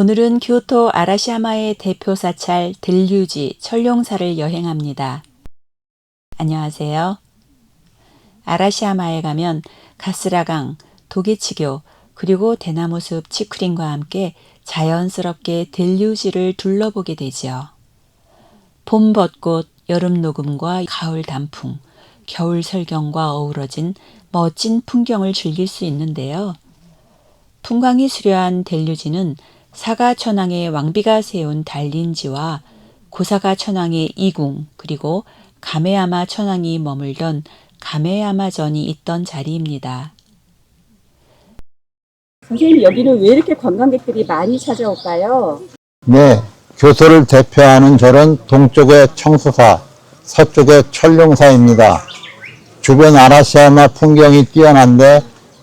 오늘은 교토 아라시야마의 대표 사찰 들류지 철룡사를 여행합니다. 안녕하세요. 아라시야마에 가면 가스라강, 도게치교, 그리고 대나무숲 치쿠린과 함께 자연스럽게 들류지를 둘러보게 되지요. 봄 벚꽃, 여름 녹음과 가을 단풍, 겨울 설경과 어우러진 멋진 풍경을 즐길 수 있는데요. 풍광이 수려한 들류지는 사가 천왕의 왕비가 세운 달린지와 고사가 천왕의 이궁, 그리고 가메야마 천왕이 머물던 가메야마전이 있던 자리입니다. 선생님, 여기는 왜 이렇게 관광객들이 많이 찾아올까요? 네, 교토를 대표하는 절은 동쪽의 청수사, 서쪽의 철룡사입니다. 주변 아라시야마 풍경이 뛰어난데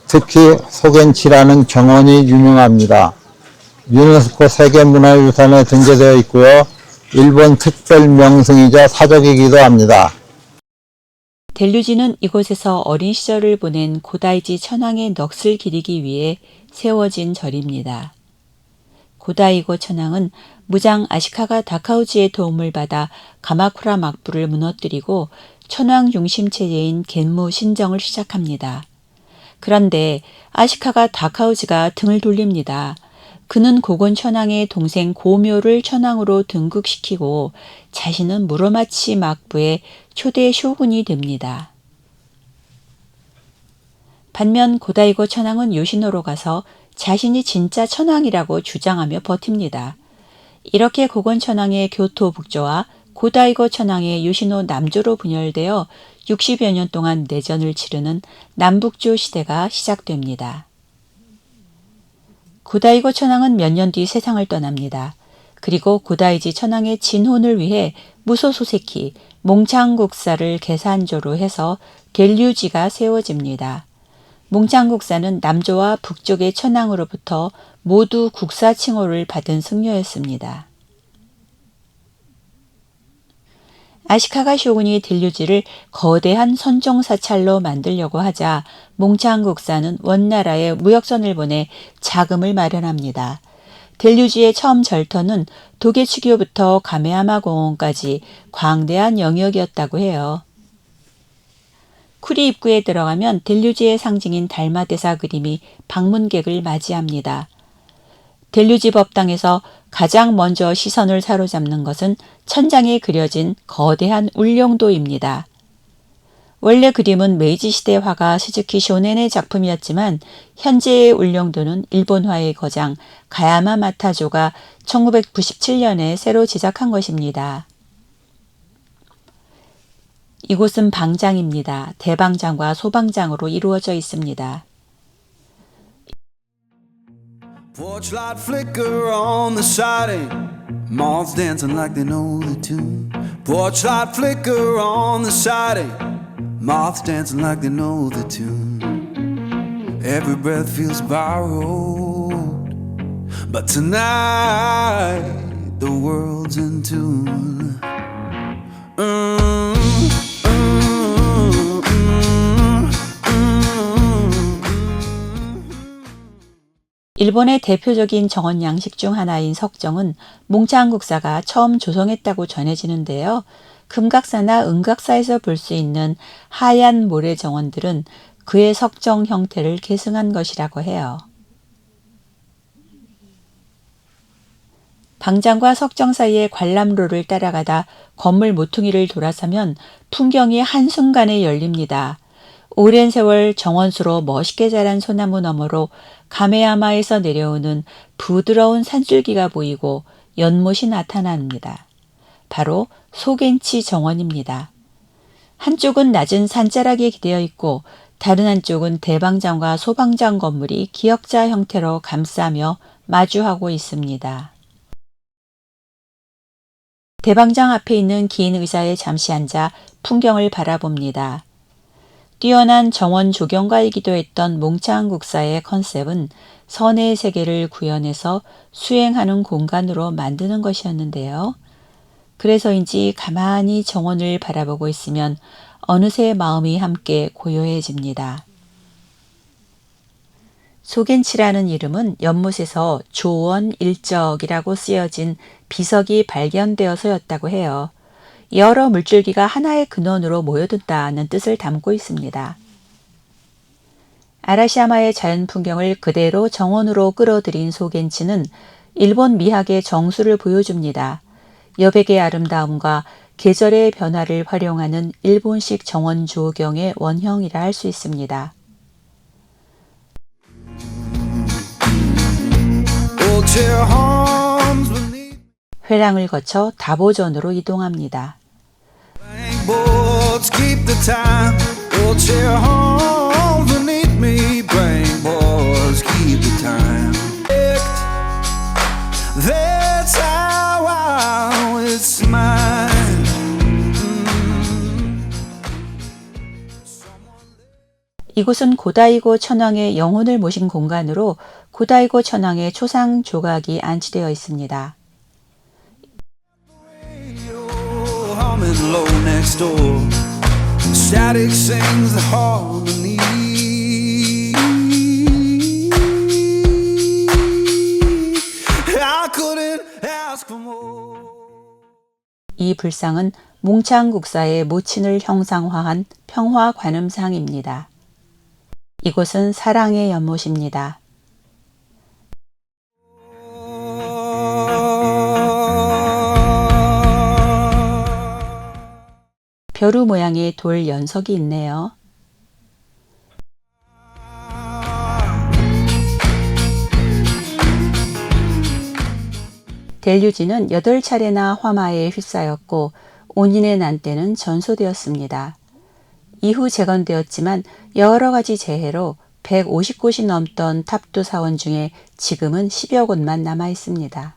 특히 소겐치라는 정원이 유명합니다. 유네스코 세계문화유산에 등재되어 있고요. 일본 특별 명승이자 사적이기도 합니다. 들류지는 이곳에서 어린 시절을 보낸 고다이지 천황의 넋을 기리기 위해 세워진 절입니다. 고다이고 천황은 무장 아시카가 다카우지의 도움을 받아 가마쿠라 막부를 무너뜨리고 천황 중심 체제인 겐무 신정을 시작합니다. 그런데 아시카가 다카우지가 등을 돌립니다. 그는 고곤 천황의 동생 고묘를 천황으로 등극시키고 자신은 무로마치 막부의 초대 쇼군이 됩니다. 반면 고다이고 천황은 요시노로 가서 자신이 진짜 천황이라고 주장하며 버팁니다. 이렇게 고곤 천황의 교토 북조와 고다이고 천황의 요시노 남조로 분열되어 60여 년 동안 내전을 치르는 남북조 시대가 시작됩니다. 고다이고 천황은 몇 년 뒤 세상을 떠납니다. 그리고 고다이지 천황의 진혼을 위해 무소소세키, 몽창국사를 계산조로 해서 들류지가 세워집니다. 몽창국사는 남조와 북쪽의 천황으로부터 모두 국사 칭호를 받은 승려였습니다. 아시카가 쇼군이 들류지를 거대한 선종사찰로 만들려고 하자 몽창국사는 원나라에 무역선을 보내 자금을 마련합니다. 들류지의 처음 절터는 도게치교부터 가메야마 공원까지 광대한 영역이었다고 해요. 쿠리 입구에 들어가면 들류지의 상징인 달마대사 그림이 방문객을 맞이합니다. 들류지 법당에서 가장 먼저 시선을 사로잡는 것은 천장에 그려진 거대한 울룡도입니다. 원래 그림은 메이지 시대 화가 스즈키 쇼넨의 작품이었지만 현재의 울룡도는 일본화의 거장 가야마 마타조가 1997년에 새로 제작한 것입니다. 이곳은 방장입니다. 대방장과 소방장으로 이루어져 있습니다. Porch light flicker on the siding, moths dancing like they know the tune. Porch light flicker on the siding, moths dancing like they know the tune. Every breath feels borrowed, but tonight the world's in tune. 일본의 대표적인 정원 양식 중 하나인 석정은 몽창국사가 처음 조성했다고 전해지는데요. 금각사나 은각사에서 볼 수 있는 하얀 모래 정원들은 그의 석정 형태를 계승한 것이라고 해요. 방장과 석정 사이의 관람로를 따라가다 건물 모퉁이를 돌아서면 풍경이 한순간에 열립니다. 오랜 세월 정원수로 멋있게 자란 소나무 너머로 가메야마에서 내려오는 부드러운 산줄기가 보이고 연못이 나타납니다. 바로 소겐치 정원입니다. 한쪽은 낮은 산자락에 기대어 있고 다른 한쪽은 대방장과 소방장 건물이 기역자 형태로 감싸며 마주하고 있습니다. 대방장 앞에 있는 긴 의자에 잠시 앉아 풍경을 바라봅니다. 뛰어난 정원 조경가이기도 했던 몽창국사의 컨셉은 선의 세계를 구현해서 수행하는 공간으로 만드는 것이었는데요. 그래서인지 가만히 정원을 바라보고 있으면 어느새 마음이 함께 고요해집니다. 소겐치라는 이름은 연못에서 조원일적이라고 쓰여진 비석이 발견되어서였다고 해요. 여러 물줄기가 하나의 근원으로 모여든다는 뜻을 담고 있습니다. 아라시야마의 자연 풍경을 그대로 정원으로 끌어들인 소겐치는 일본 미학의 정수를 보여줍니다. 여백의 아름다움과 계절의 변화를 활용하는 일본식 정원 조경의 원형이라 할 수 있습니다. Old chair hums beneath 회랑을 거쳐 다보전으로 이동합니다. boards keep the time. Old chair hums beneath me. Brain boards keep the time. That's how it's mine. 이곳은 고다이고 천황의 영혼을 모신 공간으로 고다이고 천황의 초상 조각이 안치되어 있습니다. Humming low next door. Static sings the harmony. I couldn't ask for more. 이 불상은 몽창국사의 모친을 형상화한 평화관음상입니다. 이곳은 사랑의 연못입니다. 벼루 모양의 돌 연석이 있네요. 델류지는 8차례나 화마에 휩싸였고 온인의 난때는 전소되었습니다. 이후 재건되었지만 여러 가지 재해로 150곳이 넘던 탑도 사원 중에 지금은 10여 곳만 남아 있습니다.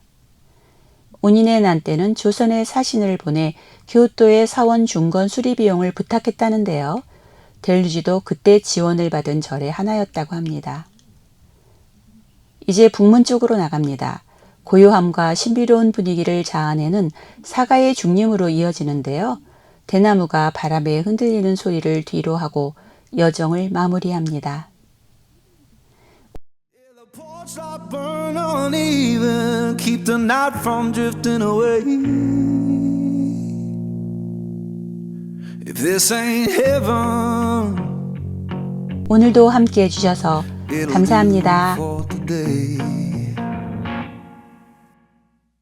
온인의 난때는 조선에 사신을 보내 교토의 사원 중건 수리 비용을 부탁했다는데요. 델류지도 그때 지원을 받은 절의 하나였다고 합니다. 이제 북문 쪽으로 나갑니다. 고요함과 신비로운 분위기를 자아내는 사가의 중림으로 이어지는데요. 대나무가 바람에 흔들리는 소리를 뒤로 하고 여정을 마무리합니다. The porch light burn uneven, keep the night from drifting away. If this ain't heaven, 오늘도 함께 해주셔서 it'll 감사합니다. do for today.